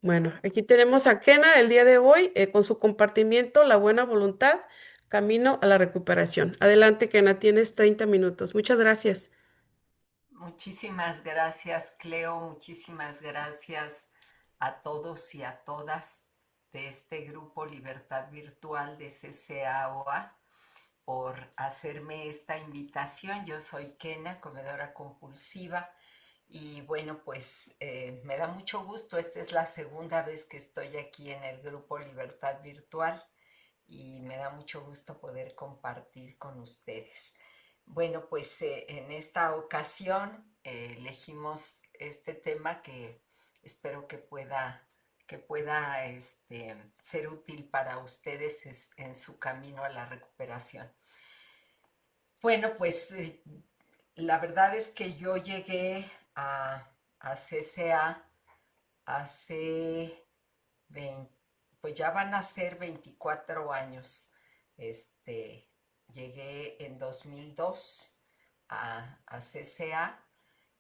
Bueno, aquí tenemos a Kena el día de hoy con su compartimiento, la buena voluntad, camino a la recuperación. Adelante, Kena, tienes 30 minutos. Muchas gracias. Muchísimas gracias, Cleo. Muchísimas gracias a todos y a todas de este grupo Libertad Virtual de CCAOA por hacerme esta invitación. Yo soy Kena, comedora compulsiva, y bueno, pues me da mucho gusto. Esta es la segunda vez que estoy aquí en el grupo Libertad Virtual y me da mucho gusto poder compartir con ustedes. Bueno, pues en esta ocasión elegimos este tema que espero que pueda ser útil para ustedes en su camino a la recuperación. Bueno, pues la verdad es que yo llegué a CCA hace 20, pues ya van a ser 24 años. Este, Llegué en 2002 a CCA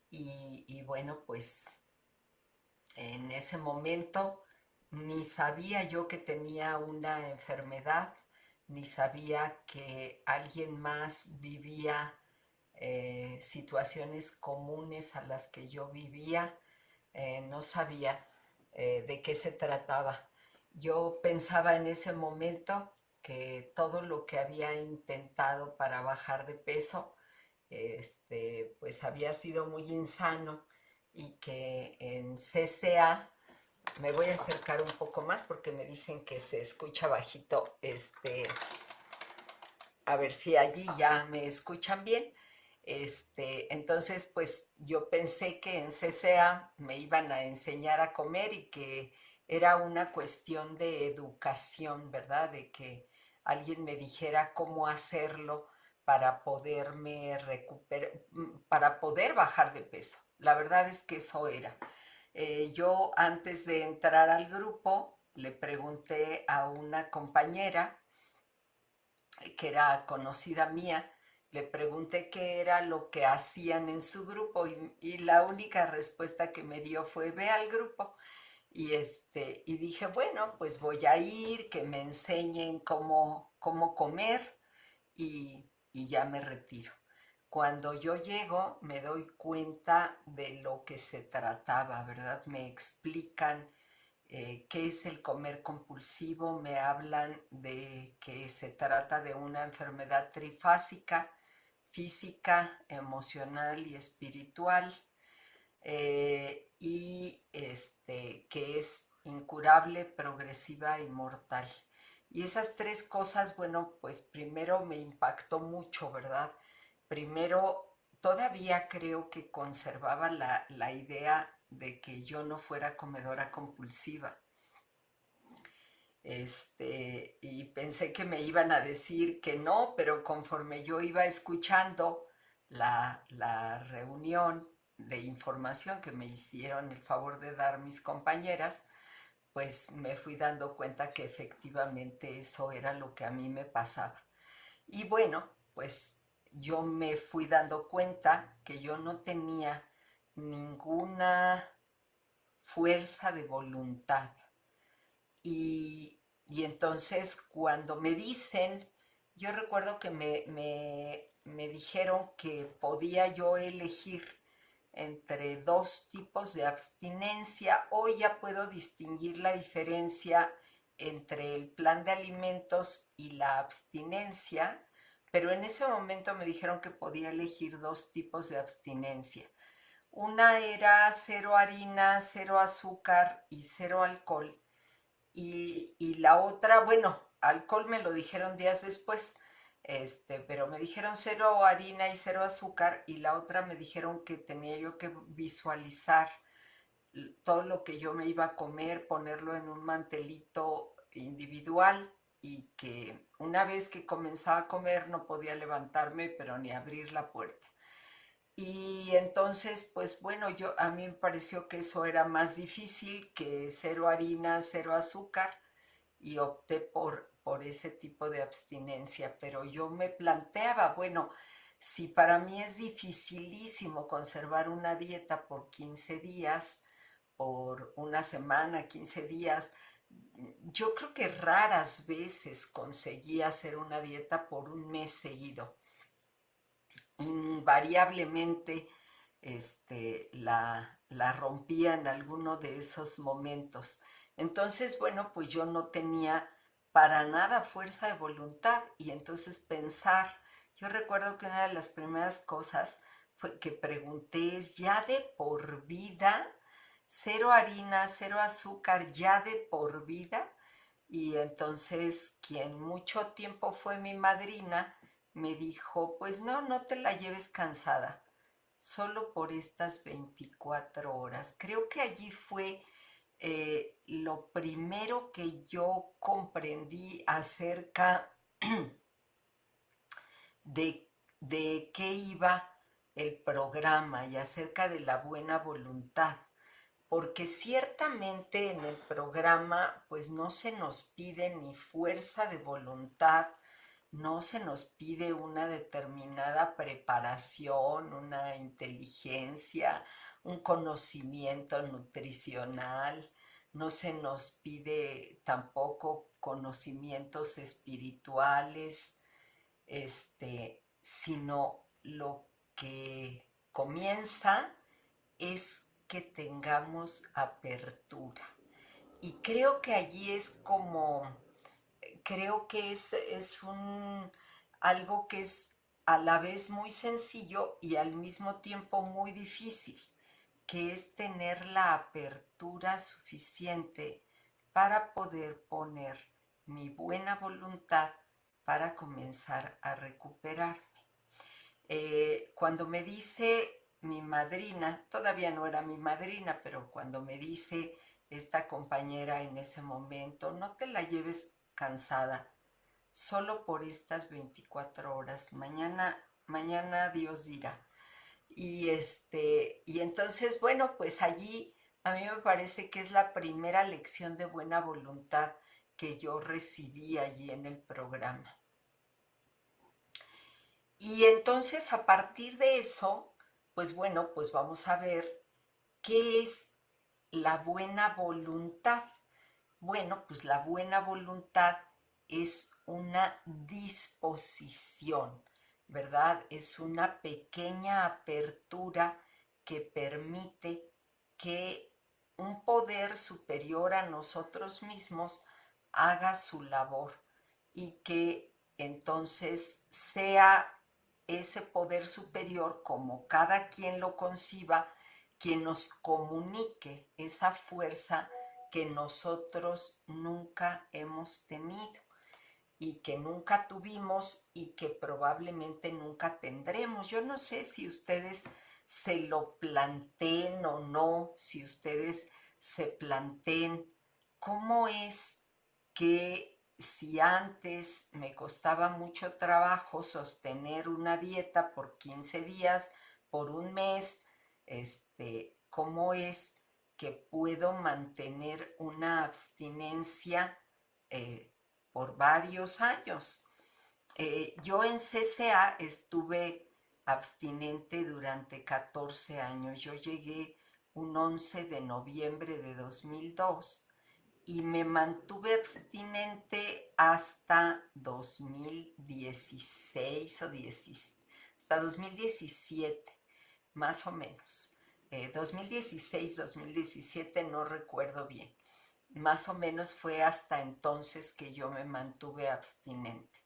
y bueno, pues en ese momento ni sabía yo que tenía una enfermedad, ni sabía que alguien más vivía situaciones comunes a las que yo vivía. No sabía de qué se trataba. Yo pensaba en ese momento que todo lo que había intentado para bajar de peso, pues había sido muy insano y que en CCA, me voy a acercar un poco más porque me dicen que se escucha bajito, a ver si allí ya me escuchan bien. Entonces, pues yo pensé que en CCA me iban a enseñar a comer y que era una cuestión de educación, ¿verdad? De que alguien me dijera cómo hacerlo para poderme recuperar, para poder bajar de peso. La verdad es que eso era. Yo antes de entrar al grupo le pregunté a una compañera que era conocida mía, le pregunté qué era lo que hacían en su grupo y la única respuesta que me dio fue ve al grupo. Y dije, bueno, pues voy a ir, que me enseñen cómo comer y ya me retiro. Cuando yo llego me doy cuenta de lo que se trataba, ¿verdad? Me explican qué es el comer compulsivo, me hablan de que se trata de una enfermedad trifásica, física, emocional y espiritual, que es incurable, progresiva y mortal. Y esas tres cosas, bueno, pues primero me impactó mucho, ¿verdad? Primero, todavía creo que conservaba la idea de que yo no fuera comedora compulsiva. Y pensé que me iban a decir que no, pero conforme yo iba escuchando la reunión de información que me hicieron el favor de dar mis compañeras, pues me fui dando cuenta que efectivamente eso era lo que a mí me pasaba. Y bueno, pues yo me fui dando cuenta que yo no tenía ninguna fuerza de voluntad. Y entonces cuando me dicen, yo recuerdo que me dijeron que podía yo elegir entre dos tipos de abstinencia. Hoy ya puedo distinguir la diferencia entre el plan de alimentos y la abstinencia, pero en ese momento me dijeron que podía elegir dos tipos de abstinencia. Una era cero harina, cero azúcar y cero alcohol. Y la otra, bueno, alcohol me lo dijeron días después, pero me dijeron cero harina y cero azúcar, y la otra me dijeron que tenía yo que visualizar todo lo que yo me iba a comer, ponerlo en un mantelito individual y que una vez que comenzaba a comer no podía levantarme, pero ni abrir la puerta. Y entonces, pues bueno, a mí me pareció que eso era más difícil que cero harina, cero azúcar, y opté por ese tipo de abstinencia. Pero yo me planteaba, bueno, si para mí es dificilísimo conservar una dieta por 15 días, por una semana, 15 días. Yo creo que raras veces conseguí hacer una dieta por un mes seguido. Invariablemente la rompía en alguno de esos momentos. Entonces, bueno, pues yo no tenía para nada fuerza de voluntad y entonces pensar, yo recuerdo que una de las primeras cosas fue que pregunté es ya de por vida, cero harina, cero azúcar, ya de por vida. Y entonces quien mucho tiempo fue mi madrina me dijo, pues no, no te la lleves cansada, solo por estas 24 horas. Creo que allí fue lo primero que yo comprendí acerca de qué iba el programa y acerca de la buena voluntad. Porque ciertamente en el programa pues no se nos pide ni fuerza de voluntad, no se nos pide una determinada preparación, una inteligencia, un conocimiento nutricional, no se nos pide tampoco conocimientos espirituales, sino lo que comienza es que tengamos apertura. Y creo que allí es como, creo que es algo que es a la vez muy sencillo y al mismo tiempo muy difícil, que es tener la apertura suficiente para poder poner mi buena voluntad para comenzar a recuperarme. Cuando me dice mi madrina, todavía no era mi madrina, pero cuando me dice esta compañera en ese momento, no te la lleves cansada, solo por estas 24 horas, mañana Dios dirá. Y entonces, bueno, pues allí a mí me parece que es la primera lección de buena voluntad que yo recibí allí en el programa. Y entonces a partir de eso, pues bueno, pues vamos a ver qué es la buena voluntad. Bueno, pues la buena voluntad es una disposición, ¿verdad? Es una pequeña apertura que permite que un poder superior a nosotros mismos haga su labor y que entonces sea ese poder superior, como cada quien lo conciba, quien nos comunique esa fuerza que nosotros nunca hemos tenido y que nunca tuvimos y que probablemente nunca tendremos. Yo no sé si ustedes se lo planteen o no, si ustedes se planteen cómo es que si antes me costaba mucho trabajo sostener una dieta por 15 días, por un mes, cómo es que puedo mantener una abstinencia por varios años. Yo en CCA estuve abstinente durante 14 años. Yo llegué un 11 de noviembre de 2002 y me mantuve abstinente hasta 2016 o 17, hasta 2017, más o menos. 2016, 2017, no recuerdo bien. Más o menos fue hasta entonces que yo me mantuve abstinente.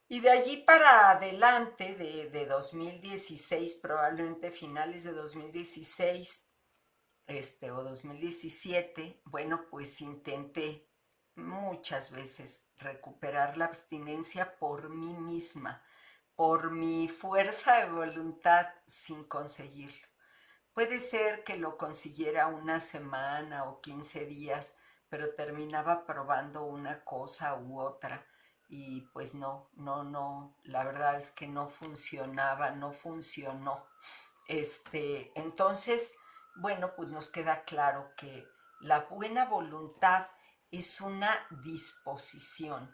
Y de allí para adelante, de 2016, probablemente finales de 2016, o 2017, bueno, pues intenté muchas veces recuperar la abstinencia por mí misma, por mi fuerza de voluntad sin conseguirlo. Puede ser que lo consiguiera una semana o 15 días, pero terminaba probando una cosa u otra y pues no, la verdad es que no funcionaba, no funcionó. Entonces, bueno, pues nos queda claro que la buena voluntad es una disposición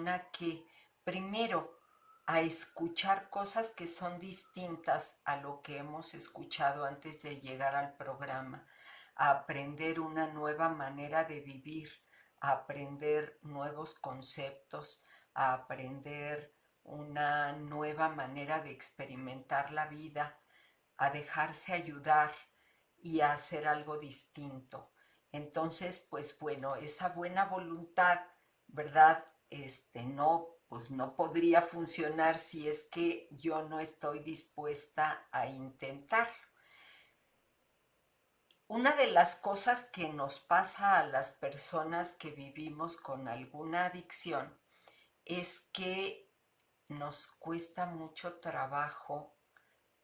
a que primero a escuchar cosas que son distintas a lo que hemos escuchado antes de llegar al programa, a aprender una nueva manera de vivir, a aprender nuevos conceptos, a aprender una nueva manera de experimentar la vida, a dejarse ayudar y a hacer algo distinto. Entonces, pues bueno, esa buena voluntad, ¿verdad? No, pues no podría funcionar si es que yo no estoy dispuesta a intentar. Una de las cosas que nos pasa a las personas que vivimos con alguna adicción es que nos cuesta mucho trabajo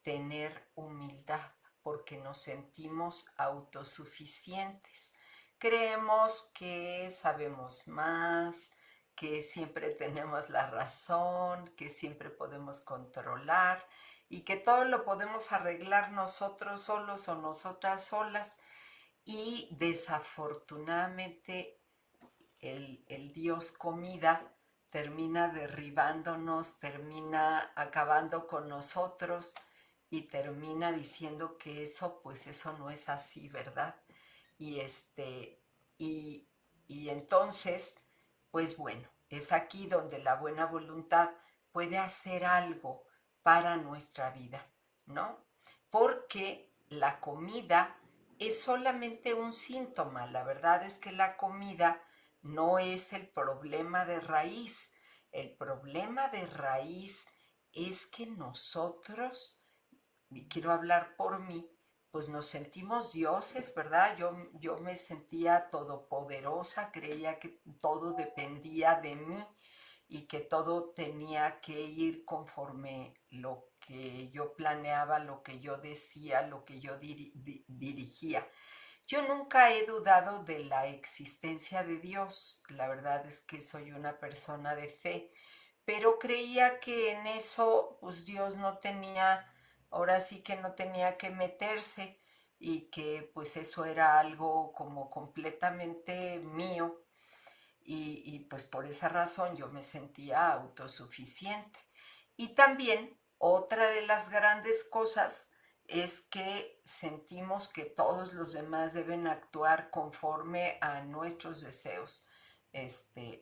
tener humildad porque nos sentimos autosuficientes. Creemos que sabemos más, que siempre tenemos la razón, que siempre podemos controlar y que todo lo podemos arreglar nosotros solos o nosotras solas. Y desafortunadamente el Dios comida termina derribándonos, termina acabando con nosotros y termina diciendo que eso, pues eso no es así, ¿verdad? Y y, y entonces, pues bueno, es aquí donde la buena voluntad puede hacer algo para nuestra vida, ¿no? Porque la comida es solamente un síntoma, la verdad es que la comida no es el problema de raíz. El problema de raíz es que nosotros, y quiero hablar por mí, pues nos sentimos dioses, ¿verdad? Yo me sentía todopoderosa, creía que todo dependía de mí y que todo tenía que ir conforme lo que yo planeaba, lo que yo decía, lo que yo dirigía. Yo nunca he dudado de la existencia de Dios, la verdad es que soy una persona de fe, pero creía que en eso pues Dios no tenía, ahora sí que no tenía que meterse y que pues eso era algo como completamente mío y pues por esa razón yo me sentía autosuficiente. Y también otra de las grandes cosas es que sentimos que todos los demás deben actuar conforme a nuestros deseos.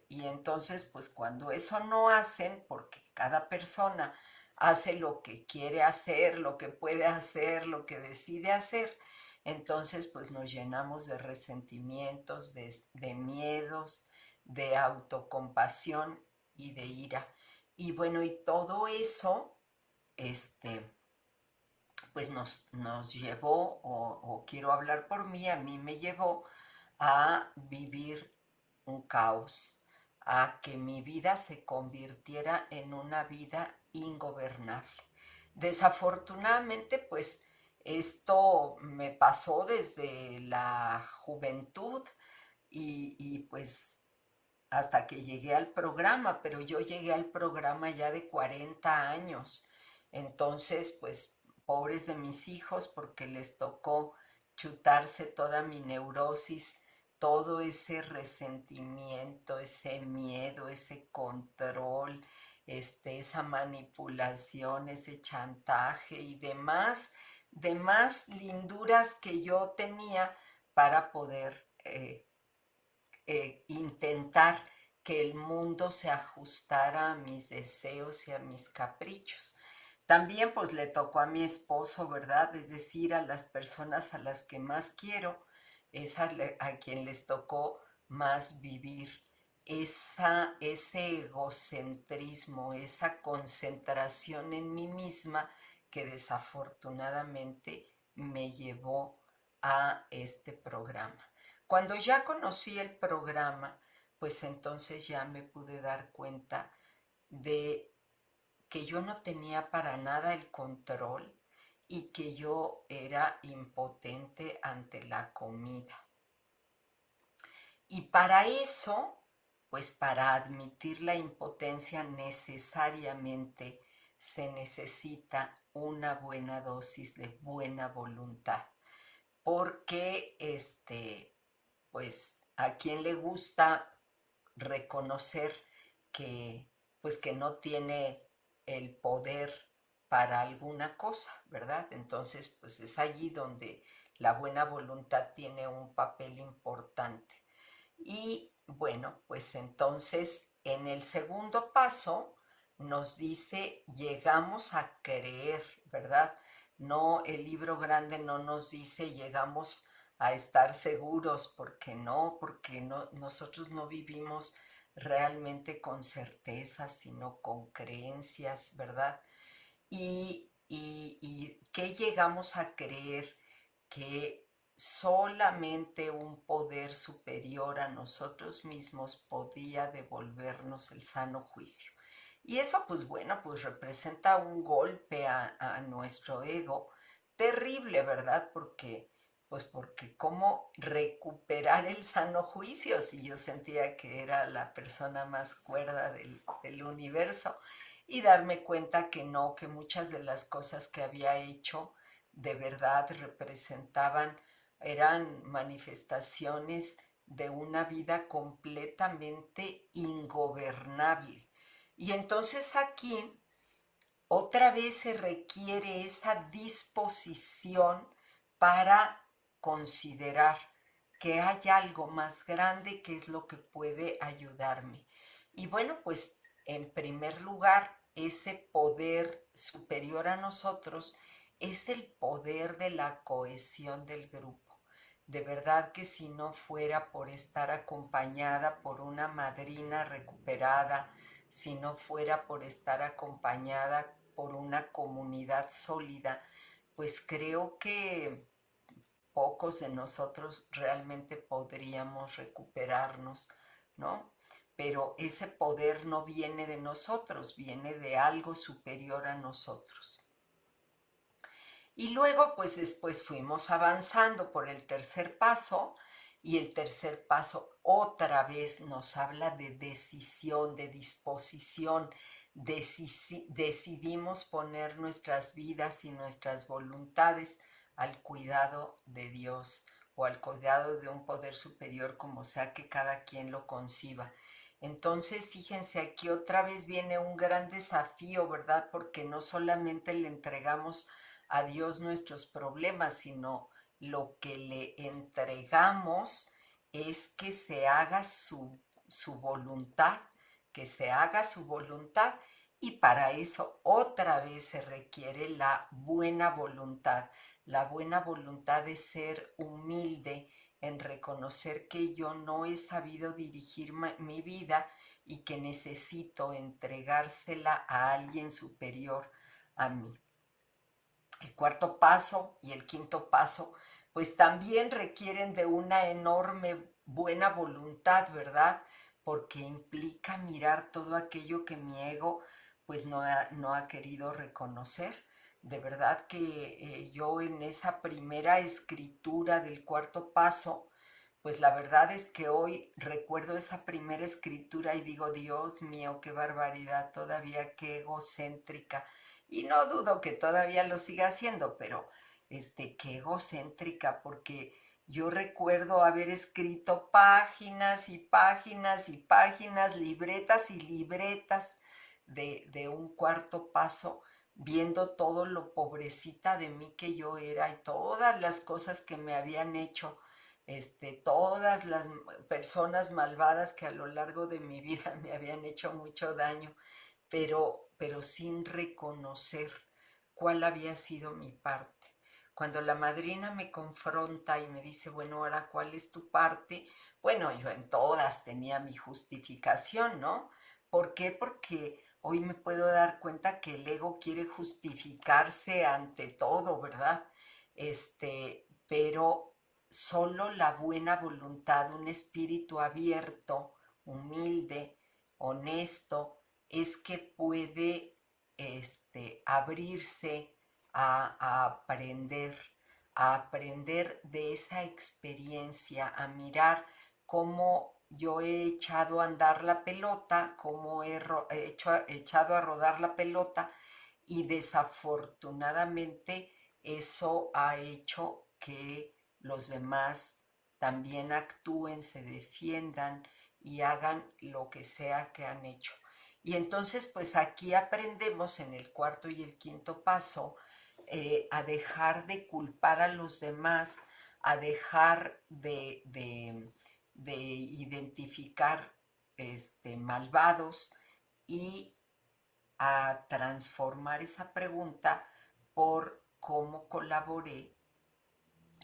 Y entonces, pues cuando eso no hacen, porque cada persona hace lo que quiere hacer, lo que puede hacer, lo que decide hacer, entonces pues nos llenamos de resentimientos, de miedos, de autocompasión y de ira. Y bueno, y todo eso, este, pues nos llevó, o quiero hablar por mí, a mí me llevó a vivir un caos, a que mi vida se convirtiera en una vida ingobernable. Desafortunadamente, pues esto me pasó desde la juventud pues hasta que llegué al programa, pero yo llegué al programa ya de 40 años. Entonces, pues, pobres de mis hijos, porque les tocó chutarse toda mi neurosis, todo ese resentimiento, ese miedo, ese control, esa manipulación, ese chantaje y demás linduras que yo tenía para poder intentar que el mundo se ajustara a mis deseos y a mis caprichos. También pues le tocó a mi esposo, ¿verdad? Es decir, a las personas a las que más quiero, es a quien les tocó más vivir ese egocentrismo, esa concentración en mí misma que desafortunadamente me llevó a este programa. Cuando ya conocí el programa, pues entonces ya me pude dar cuenta de que yo no tenía para nada el control y que yo era impotente ante la comida. Y para eso, pues para admitir la impotencia necesariamente se necesita una buena dosis de buena voluntad, porque pues a quien le gusta reconocer que pues que no tiene el poder para alguna cosa, ¿verdad? Entonces, pues es allí donde la buena voluntad tiene un papel importante. Y bueno, pues entonces en el segundo paso nos dice, llegamos a creer, ¿verdad? No, el libro grande no nos dice, llegamos a estar seguros, porque no, nosotros no vivimos realmente con certezas, sino con creencias, ¿verdad? Y que llegamos a creer que solamente un poder superior a nosotros mismos podía devolvernos el sano juicio. Y eso, pues bueno, pues representa un golpe a nuestro ego terrible, ¿verdad? Porque cómo recuperar el sano juicio si yo sentía que era la persona más cuerda del universo y darme cuenta que no, que muchas de las cosas que había hecho de verdad representaban, eran manifestaciones de una vida completamente ingobernable. Y entonces aquí otra vez se requiere esa disposición para considerar que hay algo más grande que es lo que puede ayudarme. Y bueno, pues en primer lugar, ese poder superior a nosotros es el poder de la cohesión del grupo. De verdad que si no fuera por estar acompañada por una madrina recuperada, si no fuera por estar acompañada por una comunidad sólida, pues creo que pocos de nosotros realmente podríamos recuperarnos, ¿no? Pero ese poder no viene de nosotros, viene de algo superior a nosotros. Y luego, pues después fuimos avanzando por el tercer paso y el tercer paso otra vez nos habla de decisión, de disposición. Decidimos poner nuestras vidas y nuestras voluntades al cuidado de Dios o al cuidado de un poder superior, como sea que cada quien lo conciba. Entonces, fíjense, aquí otra vez viene un gran desafío, ¿verdad? Porque no solamente le entregamos a Dios nuestros problemas, sino lo que le entregamos es que se haga su voluntad, que se haga su voluntad. Y para eso otra vez se requiere la buena voluntad de ser humilde en reconocer que yo no he sabido dirigir mi vida y que necesito entregársela a alguien superior a mí. El cuarto paso y el quinto paso, pues también requieren de una enorme buena voluntad, ¿verdad? Porque implica mirar todo aquello que mi ego pues no ha querido reconocer. De verdad que yo en esa primera escritura del cuarto paso, pues la verdad es que hoy recuerdo esa primera escritura y digo, Dios mío, qué barbaridad, todavía qué egocéntrica. Y no dudo que todavía lo siga haciendo, pero qué egocéntrica, porque yo recuerdo haber escrito páginas y páginas y páginas, libretas y libretas de un cuarto paso, viendo todo lo pobrecita de mí que yo era y todas las cosas que me habían hecho, todas las personas malvadas que a lo largo de mi vida me habían hecho mucho daño, pero sin reconocer cuál había sido mi parte. Cuando la madrina me confronta y me dice, bueno, ahora, ¿cuál es tu parte? Bueno, yo en todas tenía mi justificación, ¿no? ¿Por qué? Porque hoy me puedo dar cuenta que el ego quiere justificarse ante todo, ¿verdad? Pero solo la buena voluntad, un espíritu abierto, humilde, honesto, es que puede abrirse a aprender de esa experiencia, a mirar cómo yo he echado a andar la pelota, cómo he echado a rodar la pelota y desafortunadamente eso ha hecho que los demás también actúen, se defiendan y hagan lo que sea que han hecho. Y entonces, pues aquí aprendemos en el cuarto y el quinto paso a dejar de culpar a los demás, a dejar de identificar malvados y a transformar esa pregunta por cómo colaboré,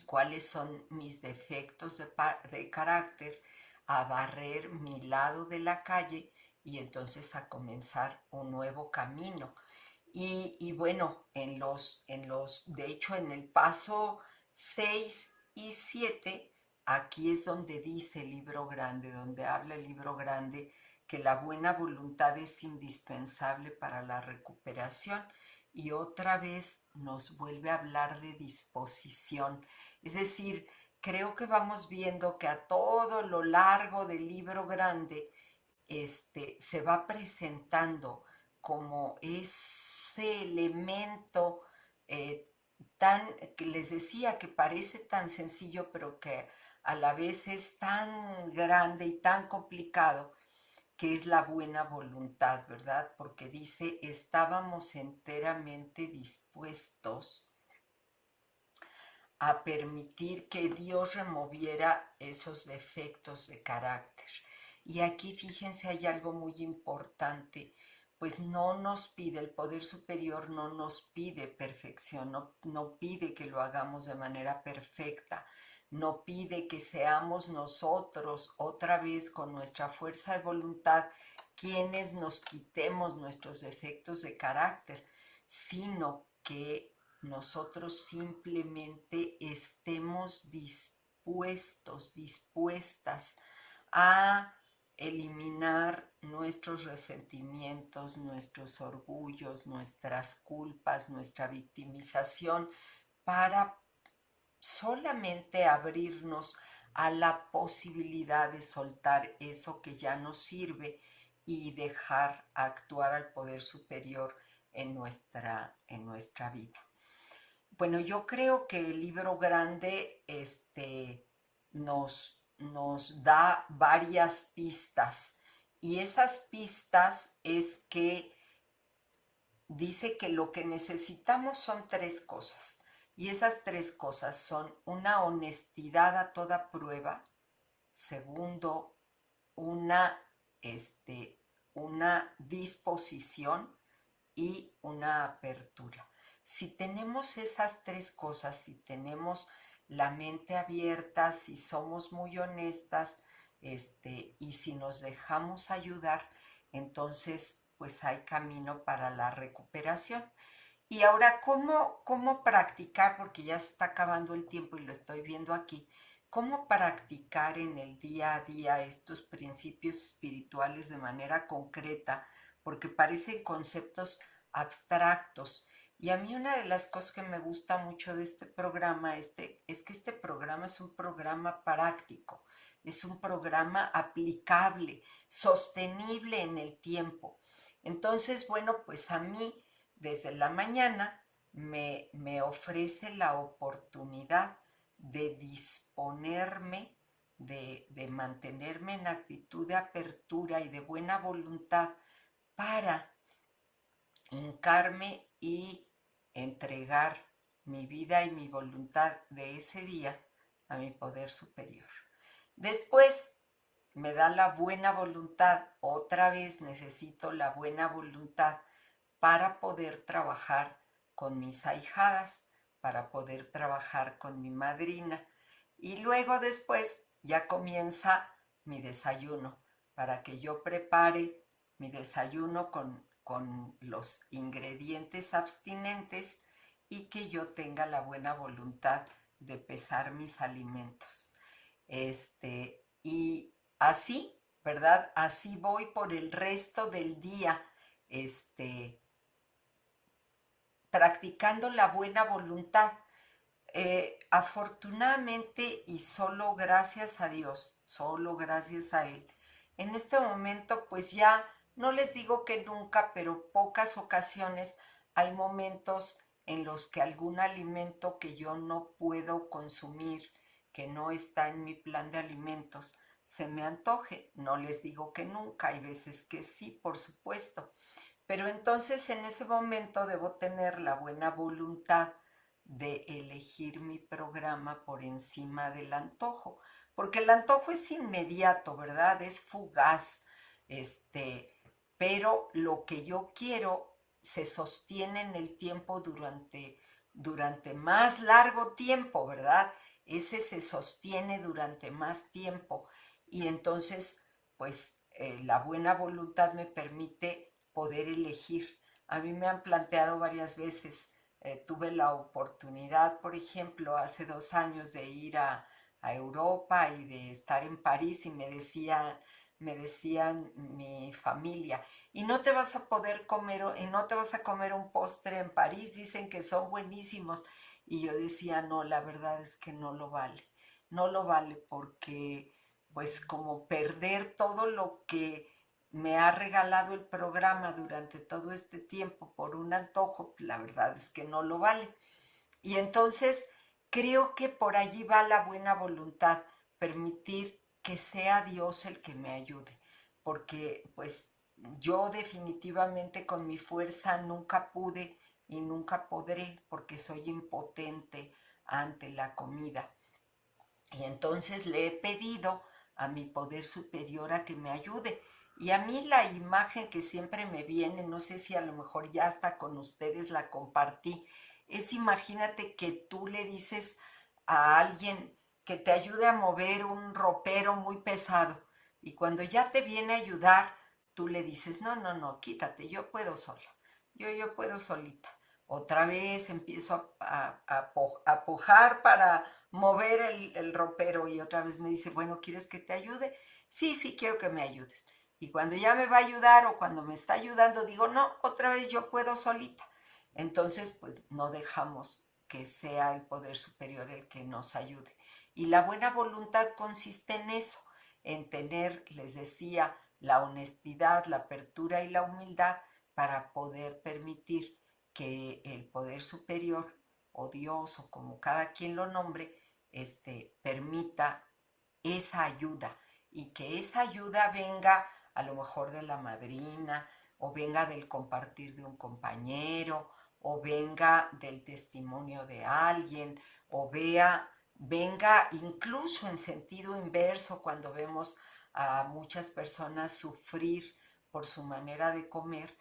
cuáles son mis defectos de carácter, a barrer mi lado de la calle y entonces a comenzar un nuevo camino. Y bueno, de hecho, en el paso 6 y 7 aquí es donde dice el libro grande, donde habla el libro grande, que la buena voluntad es indispensable para la recuperación y otra vez nos vuelve a hablar de disposición. Es decir, creo que vamos viendo que a todo lo largo del libro grande se va presentando como ese elemento eh, que les decía que parece tan sencillo, pero que a la vez es tan grande y tan complicado, que es la buena voluntad, ¿verdad? Porque dice, estábamos enteramente dispuestos a permitir que Dios removiera esos defectos de carácter. Y aquí fíjense, hay algo muy importante, pues no nos pide, el poder superior no nos pide perfección, no pide que lo hagamos de manera perfecta, no pide que seamos nosotros otra vez con nuestra fuerza de voluntad quienes nos quitemos nuestros defectos de carácter, sino que nosotros simplemente estemos dispuestos, dispuestas a eliminar nuestros resentimientos, nuestros orgullos, nuestras culpas, nuestra victimización, para solamente abrirnos a la posibilidad de soltar eso que ya nos sirve y dejar actuar al poder superior en nuestra vida. Bueno, yo creo que el libro grande nos da varias pistas y esas pistas es que dice que lo que necesitamos son tres cosas y esas tres cosas son una honestidad a toda prueba, segundo, una, una disposición y una apertura. Si tenemos esas tres cosas, si tenemos la mente abierta, si somos muy honestas, y si nos dejamos ayudar, entonces pues hay camino para la recuperación. Y ahora, ¿cómo practicar? Porque ya se está acabando el tiempo y lo estoy viendo aquí. ¿Cómo practicar en el día a día estos principios espirituales de manera concreta? Porque parecen conceptos abstractos. Y a mí una de las cosas que me gusta mucho de este programa es que este programa es un programa práctico, es un programa aplicable, sostenible en el tiempo. Entonces, bueno, pues a mí desde la mañana me ofrece la oportunidad de disponerme, de mantenerme en actitud de apertura y de buena voluntad para hincarme y entregar mi vida y mi voluntad de ese día a mi poder superior. Después me da la buena voluntad, otra vez necesito la buena voluntad para poder trabajar con mis ahijadas, para poder trabajar con mi madrina. Y luego después ya comienza mi desayuno, para que yo prepare mi desayuno con los ingredientes abstinentes y que yo tenga la buena voluntad de pesar mis alimentos. Y así, ¿verdad? Así voy por el resto del día, este, practicando la buena voluntad. Afortunadamente y solo gracias a Dios, solo gracias a Él, en este momento pues ya no les digo que nunca, pero pocas ocasiones hay momentos en los que algún alimento que yo no puedo consumir, que no está en mi plan de alimentos, se me antoje. No les digo que nunca, hay veces que sí, por supuesto. Pero entonces en ese momento debo tener la buena voluntad de elegir mi programa por encima del antojo, porque el antojo es inmediato, ¿verdad? Es fugaz, este, pero lo que yo quiero se sostiene en el tiempo durante más largo tiempo, ¿verdad? Ese se sostiene durante más tiempo y entonces, pues, la buena voluntad me permite poder elegir. A mí me han planteado varias veces, tuve la oportunidad, por ejemplo, hace 2 años de ir a Europa y de estar en París y me decían mi familia, y no te vas a poder comer, y no te vas a comer un postre en París, dicen que son buenísimos. Y yo decía, no, la verdad es que no lo vale, no lo vale porque pues como perder todo lo que me ha regalado el programa durante todo este tiempo por un antojo, la verdad es que no lo vale. Y entonces creo que por allí va la buena voluntad, permitir que sea Dios el que me ayude, porque pues yo definitivamente con mi fuerza nunca pude y nunca podré porque soy impotente ante la comida. Y entonces le he pedido a mi poder superior a que me ayude. Y a mí la imagen que siempre me viene, no sé si a lo mejor ya hasta con ustedes la compartí, es imagínate que tú le dices a alguien que te ayude a mover un ropero muy pesado y cuando ya te viene a ayudar, tú le dices, no, no, no, quítate, yo puedo sola, yo puedo solita. Otra vez empiezo a pujar para mover el ropero y otra vez me dice, bueno, ¿quieres que te ayude? Sí, sí, quiero que me ayudes. Y cuando ya me va a ayudar o cuando me está ayudando, digo, no, otra vez yo puedo solita. Entonces, pues no dejamos que sea el poder superior el que nos ayude. Y la buena voluntad consiste en eso, en tener, les decía, la honestidad, la apertura y la humildad para poder permitir que el poder superior o Dios o como cada quien lo nombre, permita esa ayuda y que esa ayuda venga a lo mejor de la madrina o venga del compartir de un compañero o venga del testimonio de alguien o venga incluso en sentido inverso cuando vemos a muchas personas sufrir por su manera de comer,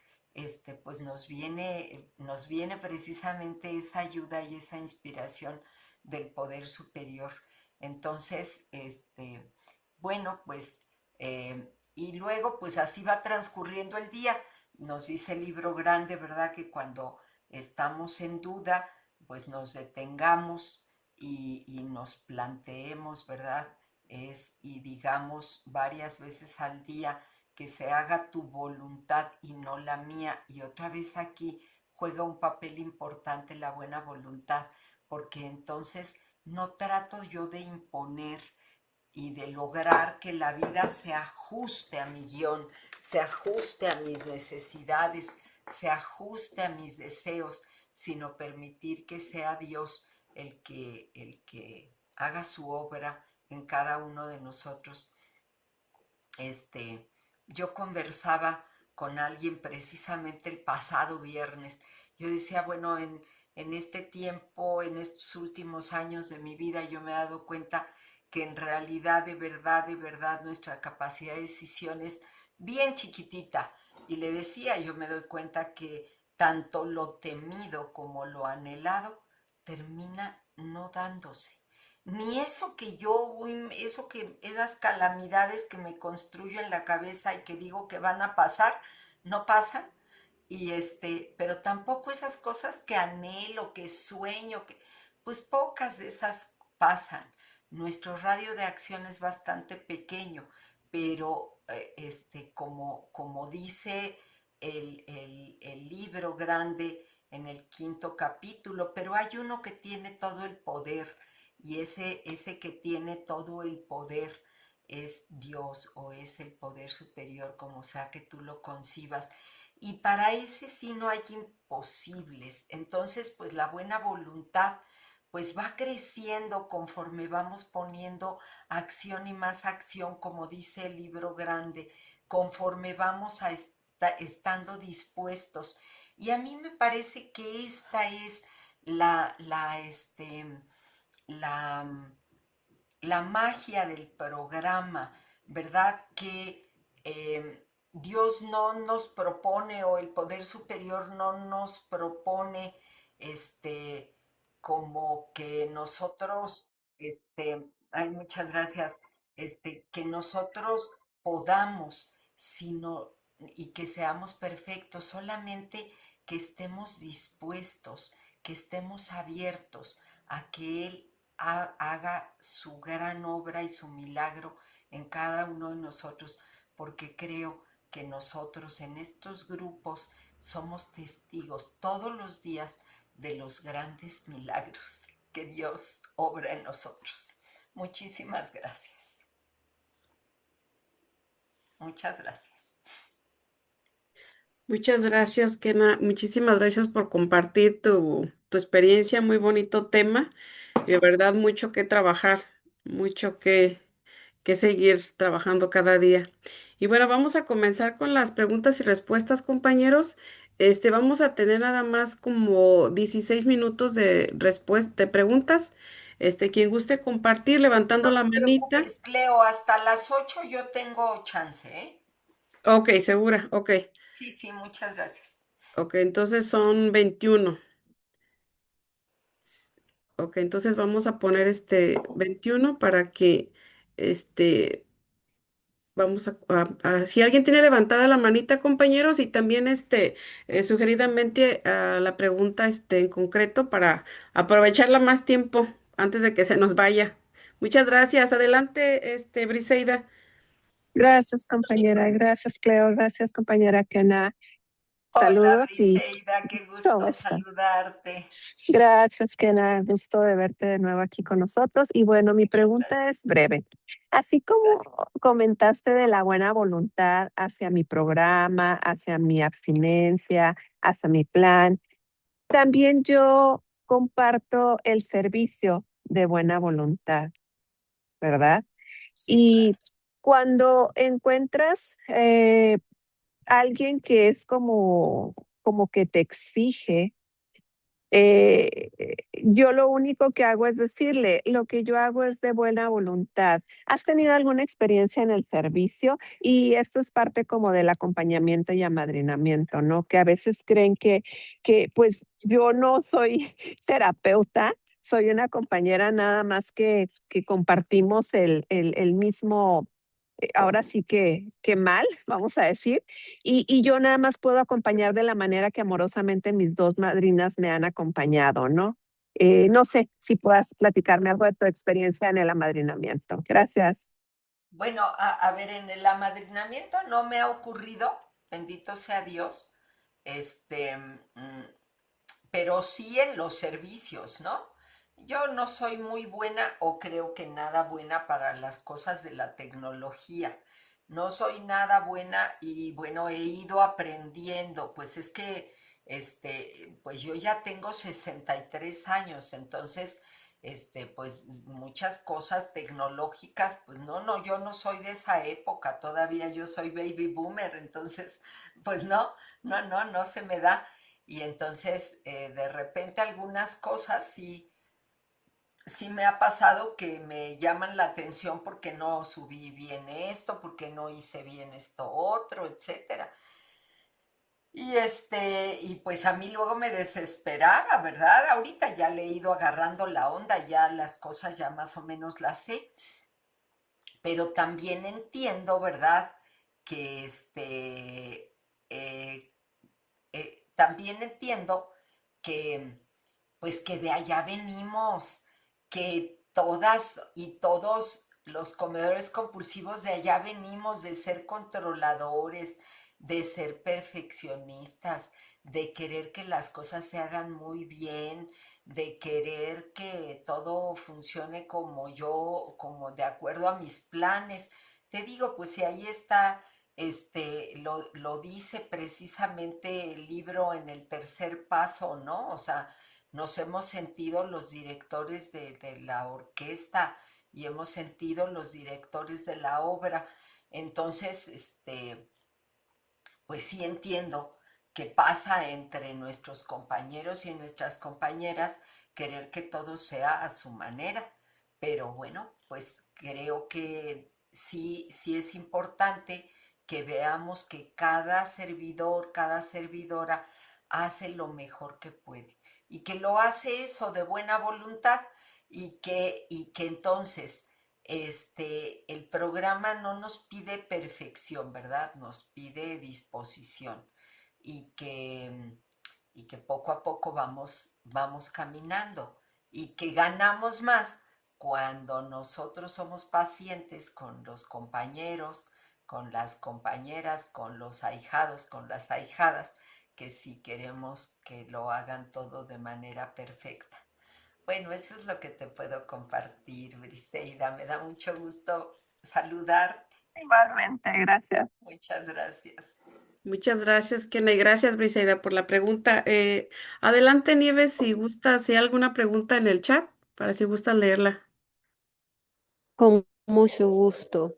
pues nos viene precisamente esa ayuda y esa inspiración del poder superior. Entonces, bueno, pues, y luego, pues así va transcurriendo el día. Nos dice el libro grande, ¿verdad? Que cuando estamos en duda, pues nos detengamos y nos planteemos, ¿verdad? Y digamos varias veces al día que se haga tu voluntad y no la mía. Y otra vez aquí juega un papel importante la buena voluntad, porque entonces no trato yo de imponer y de lograr que la vida se ajuste a mi guión, se ajuste a mis necesidades, se ajuste a mis deseos, sino permitir que sea Dios el que haga su obra en cada uno de nosotros. Yo conversaba con alguien precisamente el pasado viernes. Yo decía, bueno, en este tiempo, en estos últimos años de mi vida, yo me he dado cuenta que en realidad, de verdad, nuestra capacidad de decisión es bien chiquitita. Y le decía, yo me doy cuenta que tanto lo temido como lo anhelado termina no dándose. Ni eso que esas calamidades que me construyo en la cabeza y que digo que van a pasar, no pasan. Pero tampoco esas cosas que anhelo, que sueño, pues pocas de esas pasan. Nuestro radio de acción es bastante pequeño, pero como dice el libro grande en el quinto capítulo, pero hay uno que tiene todo el poder y ese que tiene todo el poder es Dios o es el poder superior, como sea que tú lo concibas. Y para ese sí no hay imposibles. Entonces, pues la buena voluntad, pues va creciendo conforme vamos poniendo acción y más acción, como dice el libro grande, conforme vamos estando dispuestos. Y a mí me parece que esta es la, la, este, la, la magia del programa, ¿verdad? Que Dios no nos propone o el poder superior no nos propone este como que nosotros ay, muchas gracias, que nosotros podamos, sino y que seamos perfectos, solamente que estemos dispuestos, que estemos abiertos a que Él haga su gran obra y su milagro en cada uno de nosotros, porque creo que nosotros en estos grupos somos testigos todos los días de los grandes milagros que Dios obra en nosotros. Muchísimas gracias. Muchas gracias. Muchas gracias, Kena. Muchísimas gracias por compartir tu experiencia. Muy bonito tema. De verdad, mucho que trabajar, mucho que seguir trabajando cada día. Y bueno, vamos a comenzar con las preguntas y respuestas, compañeros. Vamos a tener nada más como 16 minutos de respuesta, de preguntas. Quien guste compartir, levantando No la te manita. preocupes, Cleo, hasta las 8 yo tengo chance, ¿eh? Ok, segura, ok. Sí, sí, muchas gracias. Ok, entonces son 21. Ok, entonces vamos a poner 21 para que este vamos si alguien tiene levantada la manita, compañeros, y también sugeridamente la pregunta en concreto para aprovecharla más tiempo antes de que se nos vaya. Muchas gracias. Adelante, Briseida. Gracias, compañera. Gracias, Cleo. Gracias, compañera Kena. Hola, Saludos y Briseida, qué ¿cómo gusto está? saludarte. Gracias, Kena. Gusto de verte de nuevo aquí con nosotros. Y bueno, mi Muchas pregunta gracias. es breve. Así como Gracias. comentaste de la buena voluntad hacia mi programa, hacia mi abstinencia, hacia mi plan, también yo comparto el servicio de buena voluntad, ¿verdad? Sí, Y claro. cuando encuentras alguien que es como que te exige, yo lo único que hago es decirle, lo que yo hago es de buena voluntad. ¿Has tenido alguna experiencia en el servicio? Y esto es parte como del acompañamiento y amadrinamiento, ¿no? Que a veces creen que pues yo no soy terapeuta, soy una compañera nada más que compartimos el mismo, ahora sí que mal, vamos a decir, y yo nada más puedo acompañar de la manera que amorosamente mis dos madrinas me han acompañado, ¿no? No sé si puedas platicarme algo de tu experiencia en el amadrinamiento. Gracias. Bueno, a ver, en el amadrinamiento no me ha ocurrido, bendito sea Dios, este, pero sí en los servicios, ¿no? Yo no soy muy buena o creo que nada buena para las cosas de la tecnología. No soy nada buena y bueno, he ido aprendiendo, pues es que, pues yo ya tengo 63 años, entonces, pues muchas cosas tecnológicas, pues no, no, yo no soy de esa época, todavía yo soy baby boomer, entonces, pues no, no, no, no se me da. Y entonces, de repente algunas cosas sí, sí me ha pasado que me llaman la atención porque no subí bien esto, porque no hice bien esto otro, etcétera. Y pues a mí luego me desesperaba, ¿verdad? Ahorita ya le he ido agarrando la onda, ya las cosas ya más o menos las sé, pero también entiendo, ¿verdad? Que eh, también entiendo que pues que de allá venimos, que todas y todos los comedores compulsivos de allá venimos, de ser controladores, de ser perfeccionistas, de querer que las cosas se hagan muy bien, de querer que todo funcione como yo, como de acuerdo a mis planes. Te digo, pues si ahí está, lo dice precisamente el libro en el tercer paso, ¿no? O sea, nos hemos sentido los directores de la orquesta y hemos sentido los directores de la obra. Entonces, pues sí entiendo que pasa entre nuestros compañeros y nuestras compañeras querer que todo sea a su manera. Pero bueno, pues creo que sí, sí es importante que veamos que cada servidor, cada servidora hace lo mejor que puede y que lo hace eso de buena voluntad y que entonces el programa no nos pide perfección, ¿verdad? Nos pide disposición y que, y que poco a poco vamos caminando y que ganamos más cuando nosotros somos pacientes con los compañeros, con las compañeras, con los ahijados, con las ahijadas, que si queremos que lo hagan todo de manera perfecta. Bueno, eso es lo que te puedo compartir, Briseida. Me da mucho gusto saludarte. Igualmente, gracias. Muchas gracias. Muchas gracias, Kena, y gracias, Briseida, por la pregunta. Adelante, Nieves, si gusta, si hay alguna pregunta en el chat, para si gusta leerla. Con mucho gusto.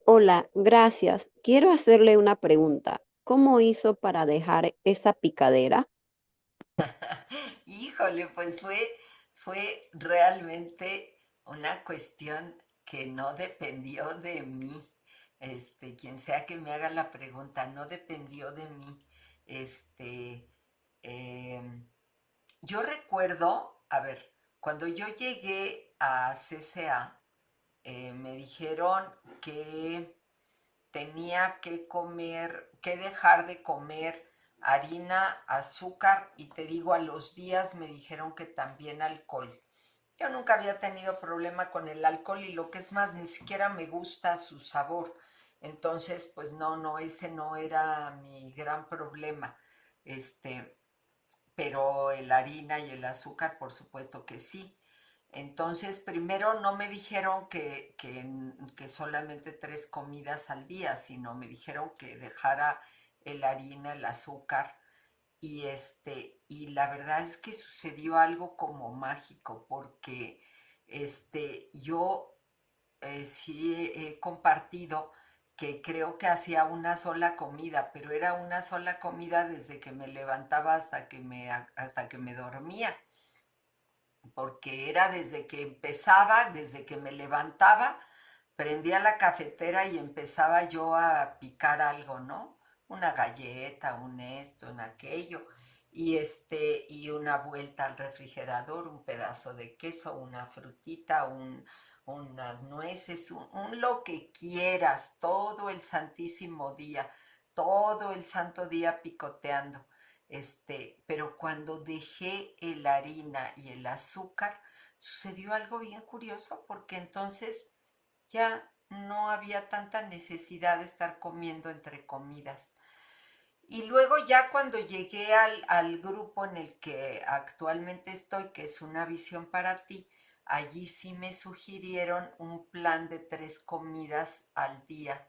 Hola, gracias. Quiero hacerle una pregunta. ¿Cómo hizo para dejar esa picadera? Híjole, pues fue realmente una cuestión que no dependió de mí. Quien sea que me haga la pregunta, no dependió de mí. Este, em, yo recuerdo, a ver, cuando yo llegué a CCA, me dijeron que tenía que comer, que dejar de comer harina, azúcar y te digo, a los días me dijeron que también alcohol. Yo nunca había tenido problema con el alcohol y lo que es más, ni siquiera me gusta su sabor. Entonces, pues no, no, ese no era mi gran problema. Este, pero el harina y el azúcar, por supuesto que sí. Entonces, primero no me dijeron que solamente 3 comidas al día, sino me dijeron que dejara el harina, el azúcar. Y la verdad es que sucedió algo como mágico, porque yo sí he compartido que creo que hacía una sola comida, pero era una sola comida desde que me levantaba hasta que me dormía, porque era desde que empezaba, desde que me levantaba, prendía la cafetera y empezaba yo a picar algo, ¿no? Una galleta, un esto, un aquello, y una vuelta al refrigerador, un pedazo de queso, una frutita, unas nueces, un lo que quieras, todo el santísimo día, todo el santo día picoteando. Pero cuando dejé el harina y el azúcar, sucedió algo bien curioso, porque entonces ya no había tanta necesidad de estar comiendo entre comidas. Y luego ya cuando llegué al grupo en el que actualmente estoy, que es Una Visión para Ti, allí sí me sugirieron un plan de 3 comidas al día,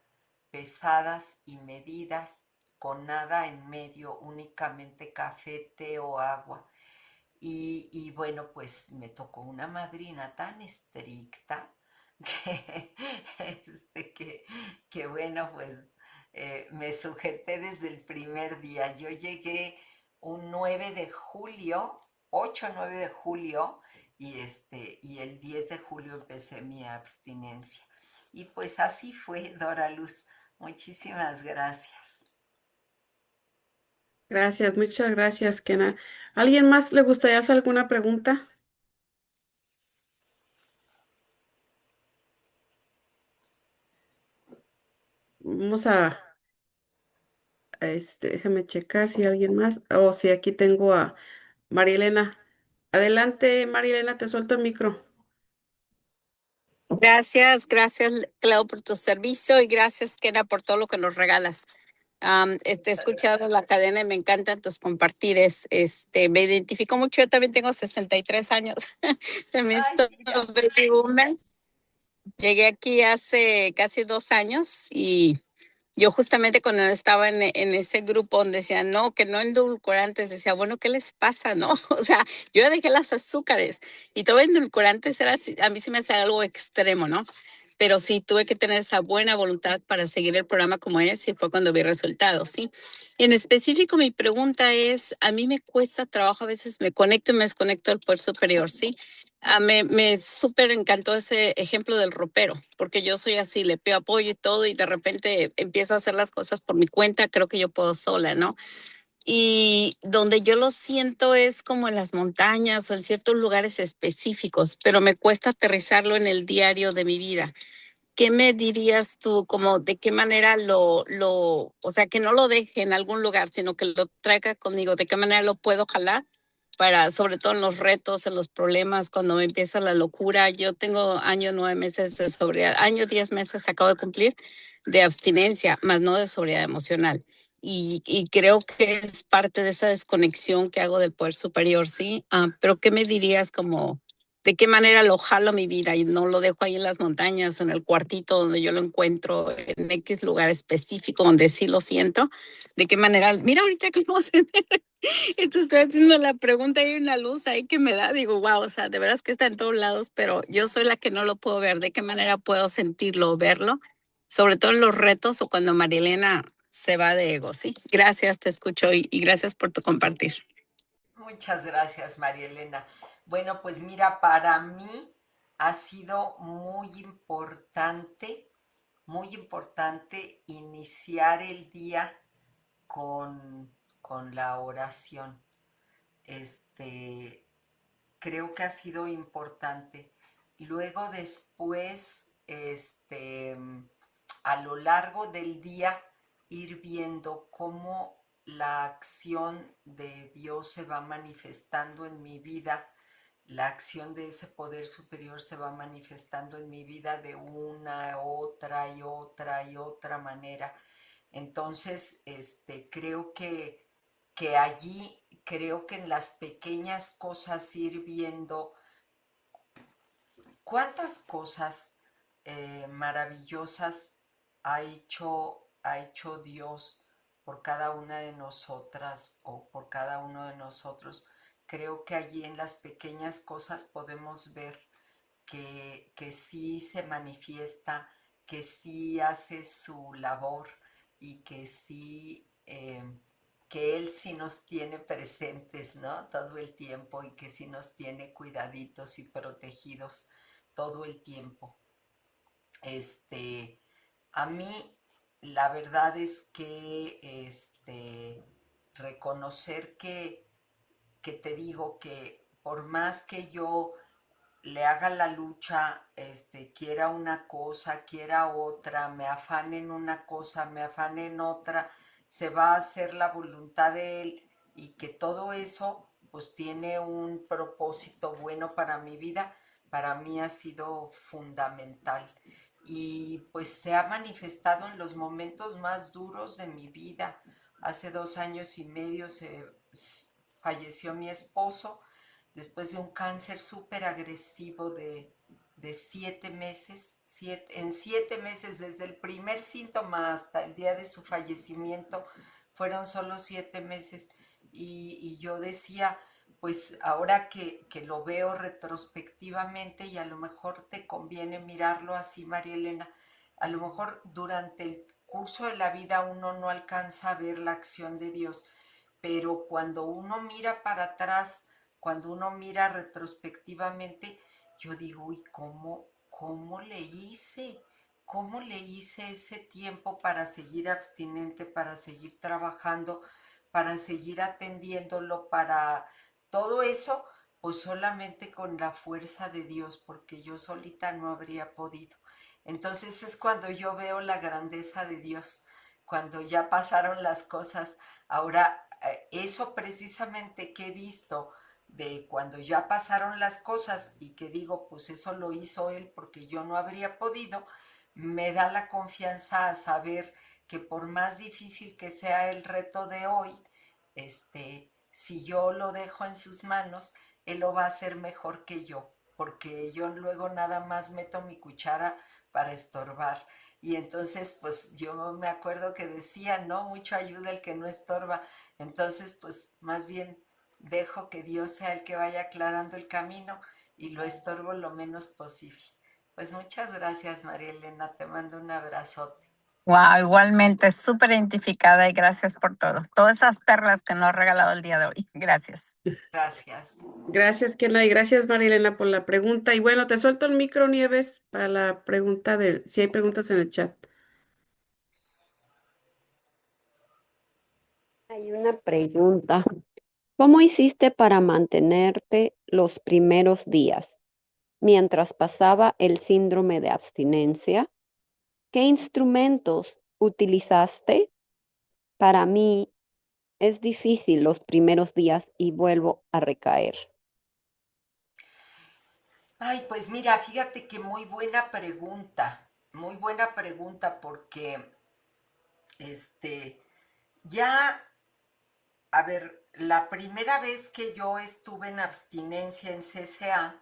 pesadas y medidas, con nada en medio, únicamente café, té o agua. Y bueno, pues me tocó una madrina tan estricta que, este, que, que bueno, pues me sujeté desde el primer día. Yo llegué un 9 de julio, 8 o 9 de julio, y el 10 de julio empecé mi abstinencia. Y pues así fue, Dora Luz. Muchísimas gracias. Gracias, muchas gracias, Kena. ¿Alguien más le gustaría hacer alguna pregunta? Vamos déjame checar si alguien más. Oh, sí, aquí tengo a Marilena. Adelante, Marilena, te suelto el micro. Gracias, Clau, por tu servicio y gracias, Kena, por todo lo que nos regalas. He escuchado la cadena y me encantan tus compartires. Me identifico mucho, yo también tengo 63 años. También Ay, soy mira. baby boomer. Llegué aquí hace casi 2 años y yo justamente cuando estaba en ese grupo donde decían, no, que no endulcorantes, decía, bueno, ¿qué les pasa, no? O sea, yo ya dejé las azúcares y todo endulcorantes era, a mí sí me hacía algo extremo, ¿no? Pero sí tuve que tener esa buena voluntad para seguir el programa como es y fue cuando vi resultados, ¿sí? En específico, mi pregunta es, a mí me cuesta trabajo, a veces me conecto y me desconecto del poder superior, ¿sí? Me súper encantó ese ejemplo del ropero, porque yo soy así, le pido apoyo y todo, y de repente empiezo a hacer las cosas por mi cuenta, creo que yo puedo sola, ¿no? Y donde yo lo siento es como en las montañas o en ciertos lugares específicos, pero me cuesta aterrizarlo en el diario de mi vida. ¿Qué me dirías tú, como de qué manera o sea, que no lo deje en algún lugar, sino que lo traiga conmigo? ¿De qué manera lo puedo jalar? Para, sobre todo en los retos, en los problemas, cuando me empieza la locura. Yo tengo año 9 meses de sobriedad, año 10 meses acabo de cumplir de abstinencia, más no de sobriedad emocional. Y creo que es parte de esa desconexión que hago del poder superior, ¿sí? Pero ¿qué me dirías como de qué manera lo jalo a mi vida y no lo dejo ahí en las montañas, en el cuartito donde yo lo encuentro, en X lugar específico donde sí lo siento? ¿De qué manera? Mira ahorita que no sé. Entonces estoy haciendo la pregunta y hay una luz ahí que me da, digo, wow, o sea, de veras que está en todos lados, pero yo soy la que no lo puedo ver. ¿De qué manera puedo sentirlo o verlo? Sobre todo en los retos o cuando Marilena se va de ego, ¿sí? Gracias, te escucho y gracias por tu compartir. Muchas gracias, María Elena. Bueno, pues mira, para mí ha sido muy importante iniciar el día con la oración. Este, creo que ha sido importante. Luego después, a lo largo del día, ir viendo cómo la acción de Dios se va manifestando en mi vida, la acción de ese poder superior se va manifestando en mi vida de una, otra y otra y otra manera. Entonces, que allí, creo que en las pequeñas cosas ir viendo cuántas cosas maravillosas ha hecho Dios por cada una de nosotras o por cada uno de nosotros. Creo que allí en las pequeñas cosas podemos ver que sí se manifiesta, que sí hace su labor y que sí, que Él sí nos tiene presentes, ¿no? Todo el tiempo y que sí nos tiene cuidaditos y protegidos todo el tiempo. Este, a mí la verdad es que reconocer que te digo que por más que yo le haga la lucha, quiera una cosa, quiera otra, me afane en una cosa, me afane en otra, se va a hacer la voluntad de Él y que todo eso pues tiene un propósito bueno para mi vida, para mí ha sido fundamental. Y pues se ha manifestado en los momentos más duros de mi vida. Hace 2 años y medio falleció mi esposo después de un cáncer súper agresivo de 7 meses. En 7 meses, desde el primer síntoma hasta el día de su fallecimiento, fueron solo 7 meses. Y yo decía, pues ahora que lo veo retrospectivamente y a lo mejor te conviene mirarlo así, María Elena, a lo mejor durante el curso de la vida uno no alcanza a ver la acción de Dios, pero cuando uno mira para atrás, cuando uno mira retrospectivamente, yo digo, uy, ¿cómo le hice? ¿Cómo le hice ese tiempo para seguir abstinente, para seguir trabajando, para seguir atendiéndolo, para todo eso? Pues solamente con la fuerza de Dios, porque yo solita no habría podido. Entonces es cuando yo veo la grandeza de Dios, cuando ya pasaron las cosas. Ahora, eso precisamente que he visto de cuando ya pasaron las cosas y que digo, pues eso lo hizo él porque yo no habría podido, me da la confianza a saber que por más difícil que sea el reto de hoy, si yo lo dejo en sus manos, él lo va a hacer mejor que yo. porque yo luego nada más meto mi cuchara para estorbar. Y entonces, pues yo me acuerdo que decía, no, mucho ayuda el que no estorba. Entonces, pues más bien dejo que Dios sea el que vaya aclarando el camino y lo estorbo lo menos posible. Pues muchas gracias, María Elena, te mando un abrazote. Wow, igualmente, súper identificada y gracias por todo. Todas esas perlas que nos ha regalado el día de hoy. Gracias. Gracias. Gracias, Kena, y gracias, Marilena, por la pregunta. Y bueno, te suelto el micro, Nieves, para la pregunta si hay preguntas en el chat. Hay una pregunta. ¿Cómo hiciste para mantenerte los primeros días mientras pasaba el síndrome de abstinencia? ¿Qué instrumentos utilizaste? Para mí es difícil los primeros días y vuelvo a recaer. Ay, pues mira, fíjate que muy buena pregunta porque ya, a ver, la primera vez que yo estuve en abstinencia en CCA,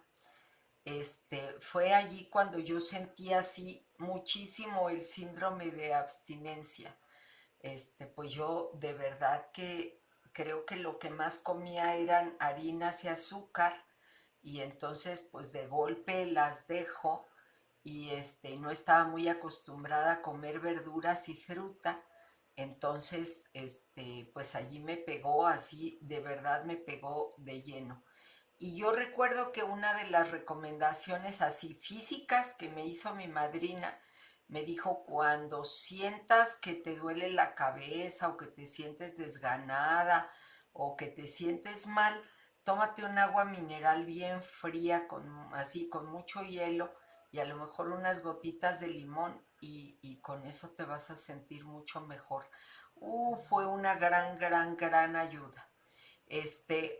fue allí cuando yo sentía así muchísimo el síndrome de abstinencia. Pues yo de verdad que creo que lo que más comía eran harinas y azúcar y entonces pues de golpe las dejo y no estaba muy acostumbrada a comer verduras y fruta. Entonces, pues allí me pegó así, de verdad me pegó de lleno. Y yo recuerdo que una de las recomendaciones así físicas que me hizo mi madrina, me dijo, cuando sientas que te duele la cabeza o que te sientes desganada o que te sientes mal, tómate un agua mineral bien fría, así con mucho hielo y a lo mejor unas gotitas de limón y con eso te vas a sentir mucho mejor. Fue una gran ayuda.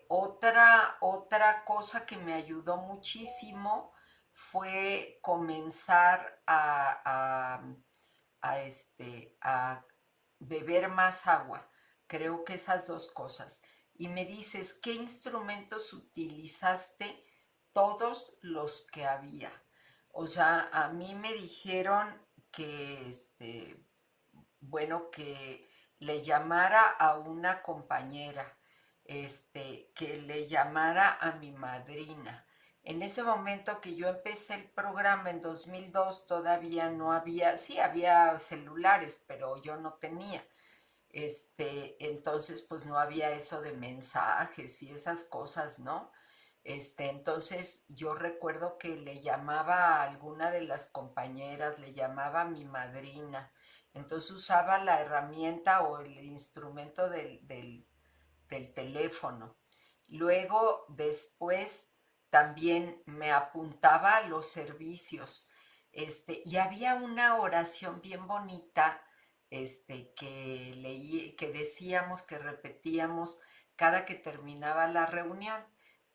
Otra cosa que me ayudó muchísimo fue comenzar a beber más agua. Creo que esas dos cosas. Y me dices, ¿qué instrumentos utilizaste? Todos los que había. O sea, a mí me dijeron que, bueno, que le llamara a una compañera, que le llamara a mi madrina. En ese momento que yo empecé el programa en 2002 todavía no había, sí había celulares, pero yo no tenía. Entonces pues no había eso de mensajes y esas cosas, ¿no? Entonces yo recuerdo que le llamaba a alguna de las compañeras, le llamaba a mi madrina, entonces usaba la herramienta o el instrumento del teléfono. Luego, después, también me apuntaba a los servicios. Y había una oración bien bonita, que decíamos, que repetíamos cada que terminaba la reunión.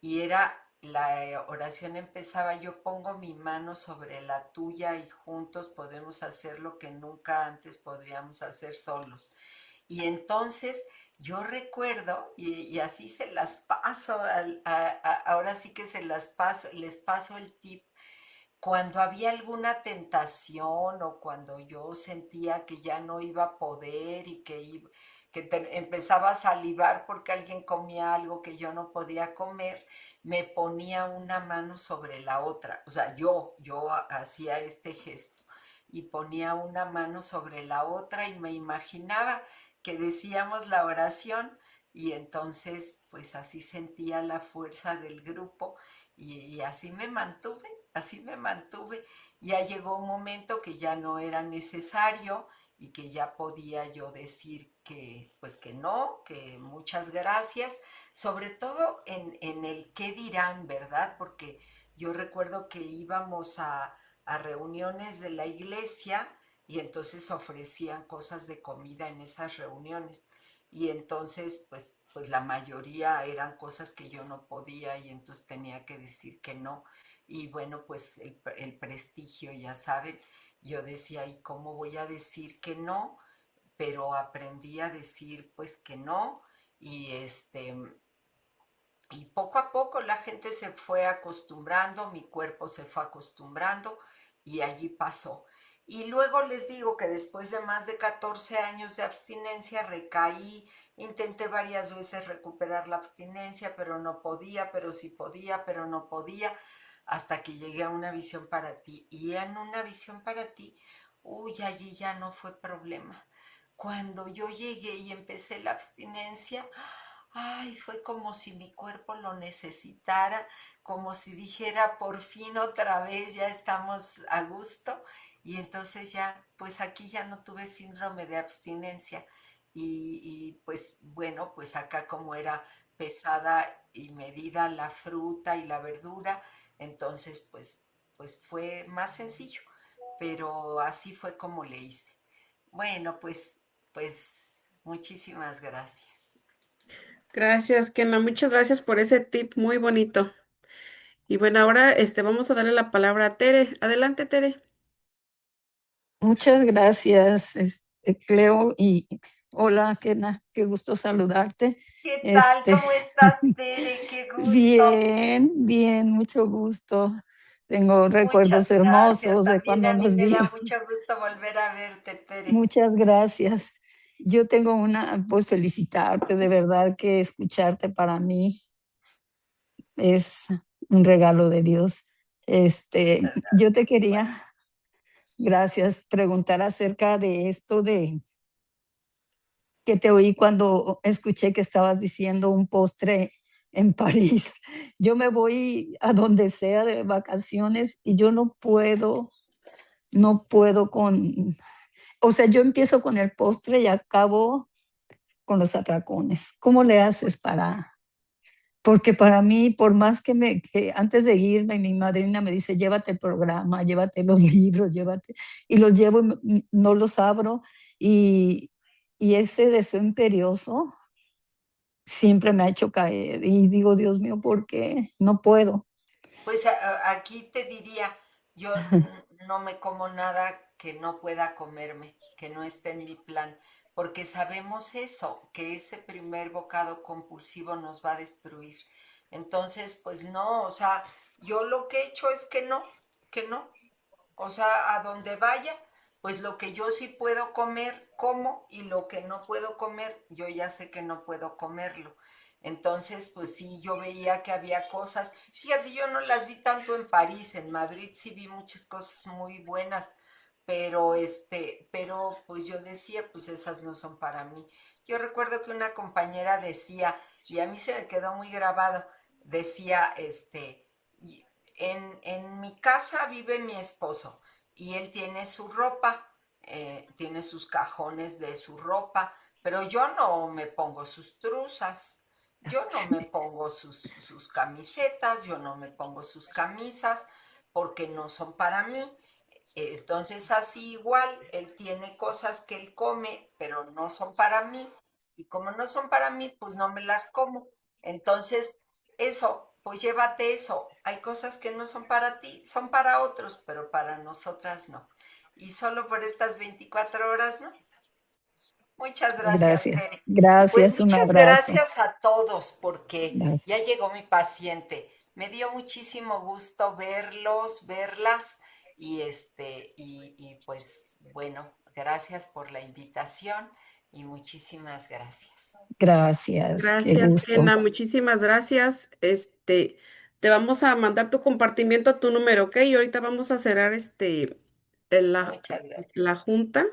Y era, la oración empezaba, yo pongo mi mano sobre la tuya y juntos podemos hacer lo que nunca antes podríamos hacer solos. Y entonces yo recuerdo, y así se las paso, ahora sí que les paso el tip, cuando había alguna tentación o cuando yo sentía que ya no iba a poder y empezaba a salivar porque alguien comía algo que yo no podía comer, me ponía una mano sobre la otra. O sea, yo hacía este gesto y ponía una mano sobre la otra y me imaginaba que decíamos la oración y entonces pues así sentía la fuerza del grupo y así me mantuve. Ya llegó un momento que ya no era necesario y que ya podía yo decir que, pues que no, que muchas gracias, sobre todo en el qué dirán, ¿verdad? Porque yo recuerdo que íbamos a reuniones de la iglesia y entonces ofrecían cosas de comida en esas reuniones y entonces pues la mayoría eran cosas que yo no podía y entonces tenía que decir que no. Y bueno, pues el prestigio, ya saben, yo decía, ¿y cómo voy a decir que no? Pero aprendí a decir pues que no y y poco a poco la gente se fue acostumbrando, mi cuerpo se fue acostumbrando y allí pasó. Y luego les digo que después de más de 14 años de abstinencia recaí, intenté varias veces recuperar la abstinencia, pero no podía, pero sí podía, pero no podía, hasta que llegué a una visión para ti. Y en una visión para ti, uy, allí ya no fue problema. Cuando yo llegué y empecé la abstinencia, ay, fue como si mi cuerpo lo necesitara, como si dijera, por fin otra vez ya estamos a gusto. Y entonces ya, pues aquí ya no tuve síndrome de abstinencia. Pues bueno, pues acá como era pesada y medida la fruta y la verdura, entonces pues fue más sencillo. Pero así fue como le hice. Bueno, pues muchísimas gracias. Gracias, Kena. Muchas gracias por ese tip muy bonito. Y bueno, ahora vamos a darle la palabra a Tere. Adelante, Tere. Muchas gracias, Cleo, y hola, Kena, qué gusto saludarte. ¿Qué tal? Este, ¿Cómo estás, Tere? Qué gusto. bien, bien, mucho gusto. Tengo recuerdos Muchas gracias. hermosos de También cuando a mí nos me da vimos. mucho gusto volver a verte, Tere. Muchas gracias. Yo tengo pues felicitarte, de verdad que escucharte para mí es un regalo de Dios. Muchas Yo te gracias. Igual. quería, gracias, preguntar acerca de esto de que te oí cuando escuché que estabas diciendo un postre en París. Yo me voy a donde sea de vacaciones y yo no puedo con, o sea, yo empiezo con el postre y acabo con los atracones. ¿Cómo le haces para? Porque para mí, por más que antes de irme, mi madrina me dice, llévate el programa, llévate los libros, llévate, y los llevo y no los abro, y, y ese deseo imperioso siempre me ha hecho caer y digo, Dios mío, ¿por qué? No puedo. Pues aquí te diría, yo no me como nada que no pueda comerme, que no esté en mi plan, porque sabemos eso, que ese primer bocado compulsivo nos va a destruir. Entonces, pues no, o sea, yo lo que he hecho es que no. O sea, a donde vaya, pues lo que yo sí puedo comer, como, y lo que no puedo comer, yo ya sé que no puedo comerlo. Entonces, pues sí, yo veía que había cosas, fíjate, yo no las vi tanto en París, en Madrid sí vi muchas cosas muy buenas, pero pero pues yo decía, pues esas no son para mí. Yo recuerdo que una compañera decía, y a mí se me quedó muy grabado, decía, en mi casa vive mi esposo y él tiene su ropa, tiene sus cajones de su ropa, pero yo no me pongo sus truzas, yo no me pongo sus camisetas, yo no me pongo sus camisas porque no son para mí. Entonces así igual, él tiene cosas que él come, pero no son para mí. Y como no son para mí, pues no me las como. Entonces, eso, pues llévate eso. Hay cosas que no son para ti, son para otros, pero para nosotras no. Y solo por estas 24 horas, ¿no? Muchas gracias, Gracias, Tere. Pues gracias, un muchas abrazo. gracias a todos porque ya Gracias. llegó mi paciente. Me dio muchísimo gusto verlos, verlas y pues bueno, gracias por la invitación y muchísimas gracias. Gracias, qué Gracias, gusto. Kena. Muchísimas gracias. Te vamos a mandar tu compartimiento a tu número, ¿ok? Y ahorita vamos a cerrar la, Muchas gracias. la junta.